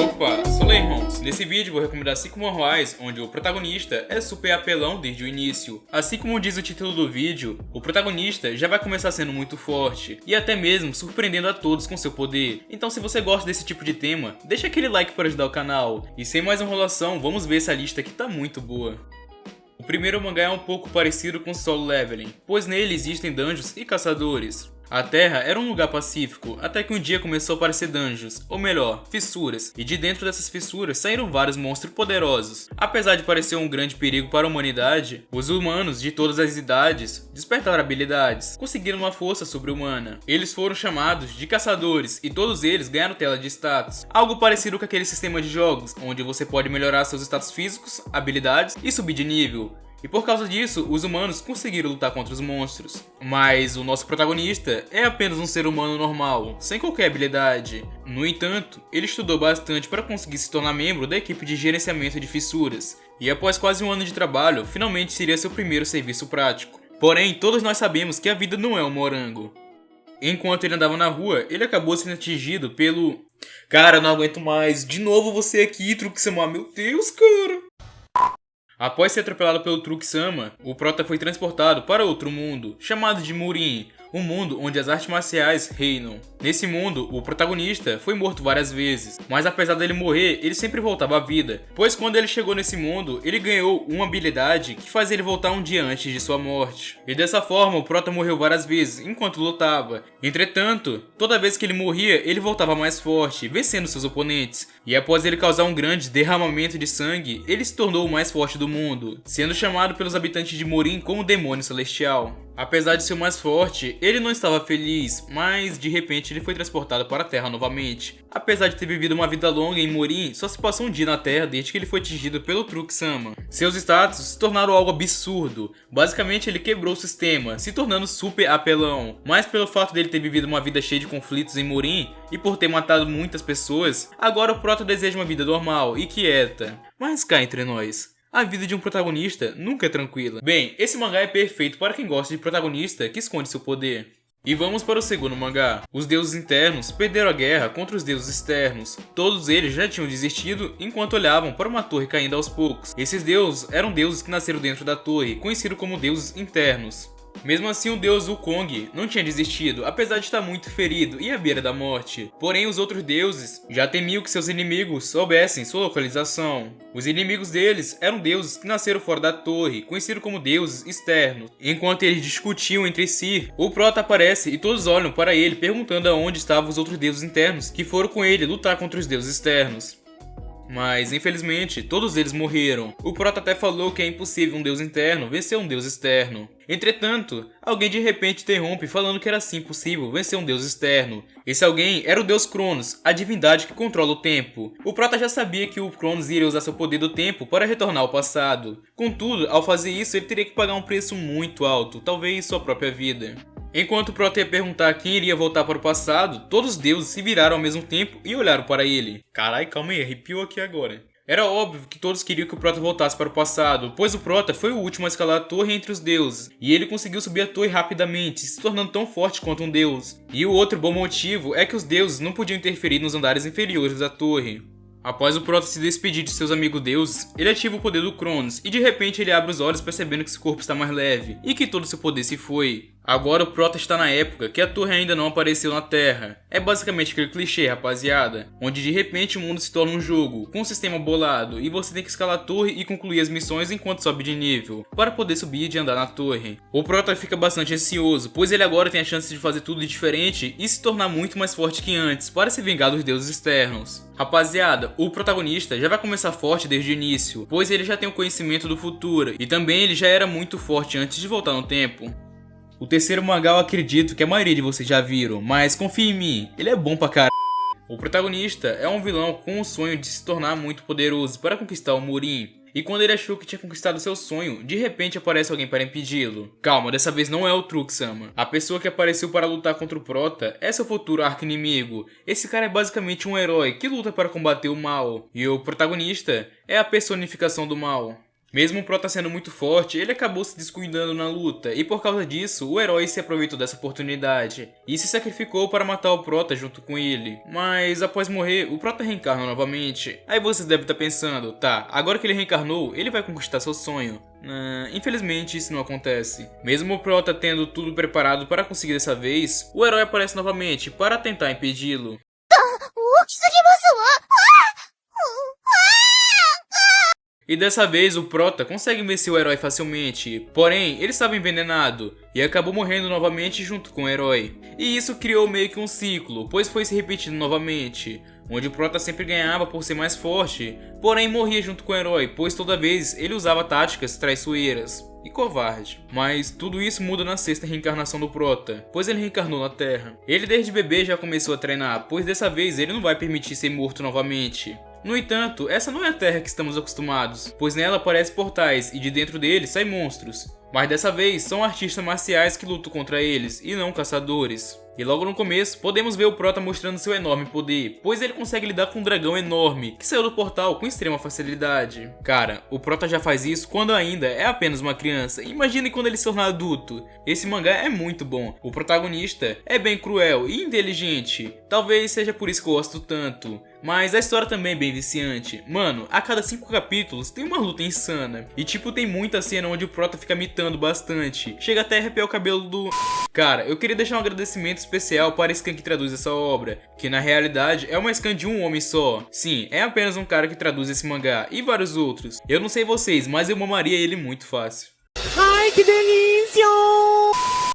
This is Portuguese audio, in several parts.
Opa, solê irmãos! Nesse vídeo vou recomendar 5 manhwas onde o protagonista é super apelão desde o início. Assim como diz o título do vídeo, o protagonista já vai começar sendo muito forte e até mesmo surpreendendo a todos com seu poder. Então se você gosta desse tipo de tema, deixa aquele like para ajudar o canal. E sem mais enrolação, vamos ver essa lista que tá muito boa. O primeiro mangá é um pouco parecido com Solo Leveling, pois nele existem dungeons e caçadores. A Terra era um lugar pacífico, até que um dia começou a aparecer dungeons, ou melhor, fissuras, e de dentro dessas fissuras saíram vários monstros poderosos. Apesar de parecer um grande perigo para a humanidade, os humanos de todas as idades despertaram habilidades, conseguiram uma força sobre-humana. Eles foram chamados de caçadores, e todos eles ganharam tela de status, algo parecido com aquele sistema de jogos, onde você pode melhorar seus status físicos, habilidades e subir de nível. E por causa disso, os humanos conseguiram lutar contra os monstros. Mas o nosso protagonista é apenas um ser humano normal, sem qualquer habilidade. No entanto, ele estudou bastante para conseguir se tornar membro da equipe de gerenciamento de fissuras. E após quase um ano de trabalho, finalmente seria seu primeiro serviço prático. Porém, todos nós sabemos que a vida não é um morango. Enquanto ele andava na rua, ele acabou sendo atingido pelo... Cara, não aguento mais. De novo você aqui, Truque-sama. Meu Deus, cara. Após ser atropelado pelo Truque-sama, o prota foi transportado para outro mundo, chamado de Murin, um mundo onde as artes marciais reinam. Nesse mundo, o protagonista foi morto várias vezes, mas apesar dele morrer, ele sempre voltava à vida, pois quando ele chegou nesse mundo, ele ganhou uma habilidade que faz ele voltar um dia antes de sua morte. E dessa forma, o prota morreu várias vezes enquanto lutava. Entretanto, toda vez que ele morria, ele voltava mais forte, vencendo seus oponentes. E após ele causar um grande derramamento de sangue, ele se tornou o mais forte do mundo, sendo chamado pelos habitantes de Murin como Demônio Celestial. Apesar de ser o mais forte, ele não estava feliz, mas de repente ele foi transportado para a Terra novamente. Apesar de ter vivido uma vida longa em Murin, só se passou um dia na Terra desde que ele foi atingido pelo Truque-sama. Seus status se tornaram algo absurdo. Basicamente ele quebrou o sistema, se tornando super apelão. Mas pelo fato dele ter vivido uma vida cheia de conflitos em Murin e por ter matado muitas pessoas, agora o prota deseja uma vida normal e quieta. Mas cá entre nós, a vida de um protagonista nunca é tranquila. Bem, esse mangá é perfeito para quem gosta de protagonista que esconde seu poder. E vamos para o segundo mangá. Os deuses internos perderam a guerra contra os deuses externos. Todos eles já tinham desistido enquanto olhavam para uma torre caindo aos poucos. Esses deuses eram deuses que nasceram dentro da torre, conhecidos como deuses internos. Mesmo assim, o deus Wukong não tinha desistido, apesar de estar muito ferido e à beira da morte. Porém, os outros deuses já temiam que seus inimigos soubessem sua localização. Os inimigos deles eram deuses que nasceram fora da torre, conhecidos como deuses externos. Enquanto eles discutiam entre si, o prota aparece e todos olham para ele perguntando aonde estavam os outros deuses internos que foram com ele lutar contra os deuses externos. Mas, infelizmente, todos eles morreram. O prota até falou que é impossível um deus interno vencer um deus externo. Entretanto, alguém de repente interrompe falando que era sim possível vencer um deus externo. Esse alguém era o deus Cronos, a divindade que controla o tempo. O prota já sabia que o Cronos iria usar seu poder do tempo para retornar ao passado. Contudo, ao fazer isso, ele teria que pagar um preço muito alto, talvez sua própria vida. Enquanto o prota ia perguntar quem iria voltar para o passado, todos os deuses se viraram ao mesmo tempo e olharam para ele. Carai, calma aí, arrepiou aqui agora. Era óbvio que todos queriam que o prota voltasse para o passado, pois o prota foi o último a escalar a torre entre os deuses, e ele conseguiu subir a torre rapidamente, se tornando tão forte quanto um deus. E o outro bom motivo é que os deuses não podiam interferir nos andares inferiores da torre. Após o prota se despedir de seus amigos deuses, ele ativa o poder do Cronos, e de repente ele abre os olhos percebendo que seu corpo está mais leve, e que todo seu poder se foi. Agora o prota está na época que a torre ainda não apareceu na Terra. É basicamente aquele clichê, rapaziada, onde de repente o mundo se torna um jogo, com um sistema bolado, e você tem que escalar a torre e concluir as missões enquanto sobe de nível, para poder subir e andar na torre. O prota fica bastante ansioso, pois ele agora tem a chance de fazer tudo diferente e se tornar muito mais forte que antes, para se vingar dos deuses externos. Rapaziada, o protagonista já vai começar forte desde o início, pois ele já tem o conhecimento do futuro, e também ele já era muito forte antes de voltar no tempo. O terceiro mangá eu acredito que a maioria de vocês já viram, mas confia em mim, ele é bom pra caralho. O protagonista é um vilão com o sonho de se tornar muito poderoso para conquistar o Murin. E quando ele achou que tinha conquistado seu sonho, de repente aparece alguém para impedi-lo. Calma, dessa vez não é o Truque-sama. A pessoa que apareceu para lutar contra o prota é seu futuro arqui-inimigo. Esse cara é basicamente um herói que luta para combater o mal. E o protagonista é a personificação do mal. Mesmo o Prota sendo muito forte, ele acabou se descuidando na luta, e por causa disso, o herói se aproveitou dessa oportunidade, e se sacrificou para matar o Prota junto com ele. Mas após morrer, o Prota reencarna novamente. Aí vocês devem estar pensando, tá, agora que ele reencarnou, ele vai conquistar seu sonho. Infelizmente isso não acontece. Mesmo o Prota tendo tudo preparado para conseguir dessa vez, o herói aparece novamente para tentar impedi-lo. E dessa vez o Prota consegue vencer o herói facilmente, porém ele estava envenenado e acabou morrendo novamente junto com o herói. E isso criou meio que um ciclo, pois foi se repetindo novamente, onde o Prota sempre ganhava por ser mais forte, porém morria junto com o herói, pois toda vez ele usava táticas traiçoeiras e covarde. Mas tudo isso muda na sexta reencarnação do Prota, pois ele reencarnou na Terra. Ele desde bebê já começou a treinar, pois dessa vez ele não vai permitir ser morto novamente. No entanto, essa não é a Terra que estamos acostumados, pois nela aparecem portais e de dentro deles saem monstros. Mas dessa vez são artistas marciais que lutam contra eles e não caçadores. E logo no começo, podemos ver o Prota mostrando seu enorme poder, pois ele consegue lidar com um dragão enorme que saiu do portal com extrema facilidade. Cara, o Prota já faz isso quando ainda é apenas uma criança, imagine quando ele se tornar adulto. Esse mangá é muito bom, o protagonista é bem cruel e inteligente, talvez seja por isso que eu gosto tanto. Mas a história também é bem viciante. Mano, a cada 5 capítulos tem uma luta insana. E tipo, tem muita cena onde o Prota fica mitando bastante. Chega até a arrepiar o cabelo do... Cara, eu queria deixar um agradecimento especial para a Scan que traduz essa obra, que na realidade é uma Scan de um homem só. Sim, é apenas um cara que traduz esse mangá e vários outros. Eu não sei vocês, mas eu mamaria ele muito fácil. Ai, que delícia!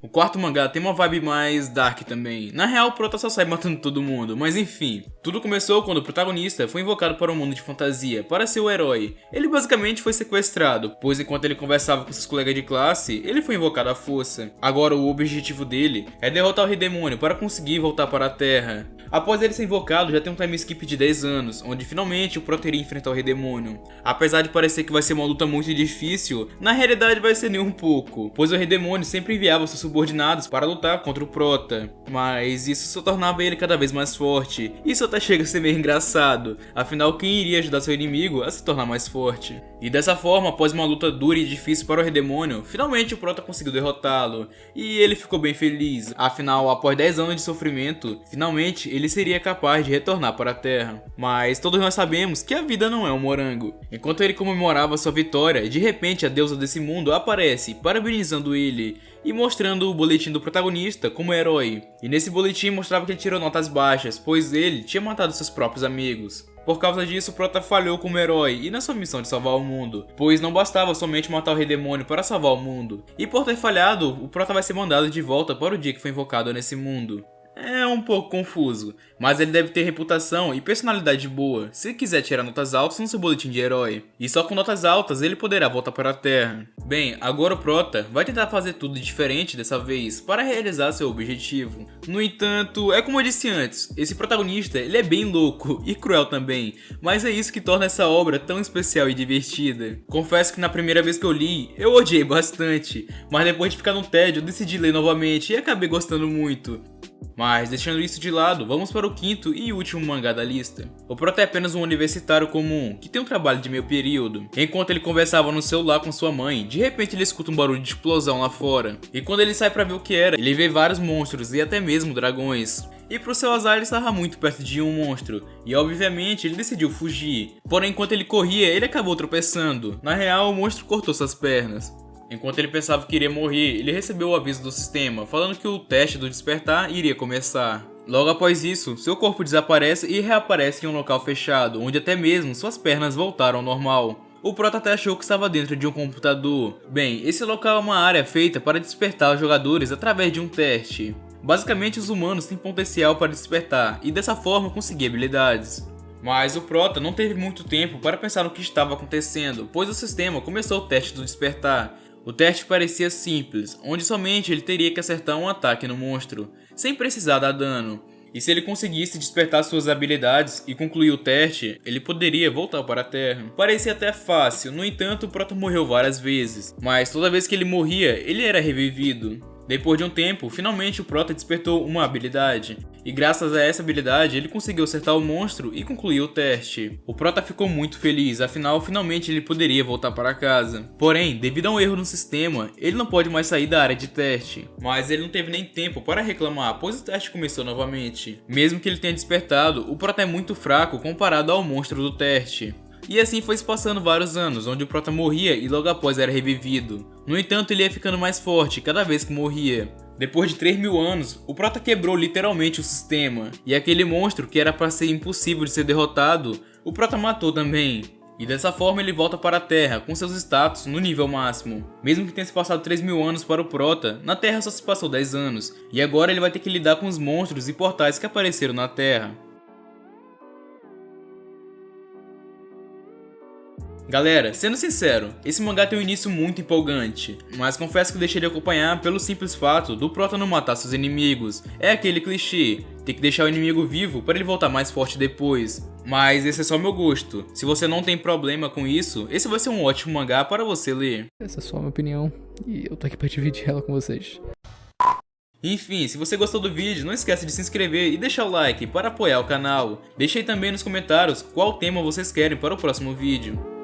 O quarto mangá tem uma vibe mais dark também. Na real, o Prota só sai matando todo mundo, mas enfim. Tudo começou quando o protagonista foi invocado para um mundo de fantasia, para ser o herói. Ele basicamente foi sequestrado, pois enquanto ele conversava com seus colegas de classe, ele foi invocado à força. Agora o objetivo dele é derrotar o Rei Demônio para conseguir voltar para a Terra. Após ele ser invocado, já tem um time skip de 10 anos, onde finalmente o Prota iria enfrentar o Rei Demônio. Apesar de parecer que vai ser uma luta muito difícil, na realidade vai ser nem um pouco, pois o Rei Demônio sempre enviava seus subordinados para lutar contra o Prota. Mas isso só tornava ele cada vez mais forte, isso até chega a ser meio engraçado, afinal quem iria ajudar seu inimigo a se tornar mais forte? E dessa forma, após uma luta dura e difícil para o Rei Demônio, finalmente o Prota conseguiu derrotá-lo, e ele ficou bem feliz, afinal após 10 anos de sofrimento, finalmente ele seria capaz de retornar para a Terra. Mas todos nós sabemos que a vida não é um morango. Enquanto ele comemorava sua vitória, de repente a deusa desse mundo aparece, parabenizando ele e mostrando o boletim do protagonista como herói. E nesse boletim mostrava que ele tirou notas baixas, pois ele tinha matado seus próprios amigos. Por causa disso, o Prota falhou como herói e na sua missão de salvar o mundo, pois não bastava somente matar o Rei Demônio para salvar o mundo. E por ter falhado, o Prota vai ser mandado de volta para o dia que foi invocado nesse mundo. É um pouco confuso, mas ele deve ter reputação e personalidade boa, se quiser tirar notas altas no seu boletim de herói. E só com notas altas ele poderá voltar para a Terra. Bem, agora o Prota vai tentar fazer tudo diferente dessa vez, para realizar seu objetivo. No entanto, é como eu disse antes, esse protagonista ele é bem louco e cruel também, mas é isso que torna essa obra tão especial e divertida. Confesso que na primeira vez que eu li, eu odiei bastante, mas depois de ficar no tédio eu decidi ler novamente e acabei gostando muito. Mas deixando isso de lado, vamos para o quinto e último mangá da lista. O Prota é apenas um universitário comum, que tem um trabalho de meio período. Enquanto ele conversava no celular com sua mãe, de repente ele escuta um barulho de explosão lá fora. E quando ele sai para ver o que era, ele vê vários monstros e até mesmo dragões. E pro seu azar ele estava muito perto de um monstro, e obviamente ele decidiu fugir. Porém enquanto ele corria, ele acabou tropeçando. Na real, o monstro cortou suas pernas. Enquanto ele pensava que iria morrer, ele recebeu o aviso do sistema, falando que o teste do despertar iria começar. Logo após isso, seu corpo desaparece e reaparece em um local fechado, onde até mesmo suas pernas voltaram ao normal. O Prota até achou que estava dentro de um computador. Bem, esse local é uma área feita para despertar os jogadores através de um teste. Basicamente, os humanos têm potencial para despertar e dessa forma conseguir habilidades. Mas o Prota não teve muito tempo para pensar no que estava acontecendo, pois o sistema começou o teste do despertar. O teste parecia simples, onde somente ele teria que acertar um ataque no monstro, sem precisar dar dano. E se ele conseguisse despertar suas habilidades e concluir o teste, ele poderia voltar para a Terra. Parecia até fácil, no entanto o Prota morreu várias vezes, mas toda vez que ele morria, ele era revivido. Depois de um tempo, finalmente o Prota despertou uma habilidade. e graças a essa habilidade ele conseguiu acertar o monstro e concluir o teste. O Prota ficou muito feliz, afinal finalmente ele poderia voltar para casa. Porém, devido a um erro no sistema, ele não pode mais sair da área de teste. Mas ele não teve nem tempo para reclamar, pois o teste começou novamente. Mesmo que ele tenha despertado, o Prota é muito fraco comparado ao monstro do teste. E assim foi se passando vários anos, onde o Prota morria e logo após era revivido. No entanto, ele ia ficando mais forte cada vez que morria. Depois de 3.000 anos, o Prota quebrou literalmente o sistema, e aquele monstro que era para ser impossível de ser derrotado, o Prota matou também. E dessa forma ele volta para a Terra com seus status no nível máximo. Mesmo que tenha se passado 3.000 anos para o Prota, na Terra só se passou 10 anos, e agora ele vai ter que lidar com os monstros e portais que apareceram na Terra. Galera, sendo sincero, esse mangá tem um início muito empolgante, mas confesso que deixei de acompanhar pelo simples fato do Prota não matar seus inimigos. É aquele clichê, tem que deixar o inimigo vivo para ele voltar mais forte depois. Mas esse é só meu gosto. Se você não tem problema com isso, esse vai ser um ótimo mangá para você ler. Essa é só a minha opinião e eu tô aqui pra dividir ela com vocês. Enfim, se você gostou do vídeo, não esquece de se inscrever e deixar o like para apoiar o canal. Deixe aí também nos comentários qual tema vocês querem para o próximo vídeo.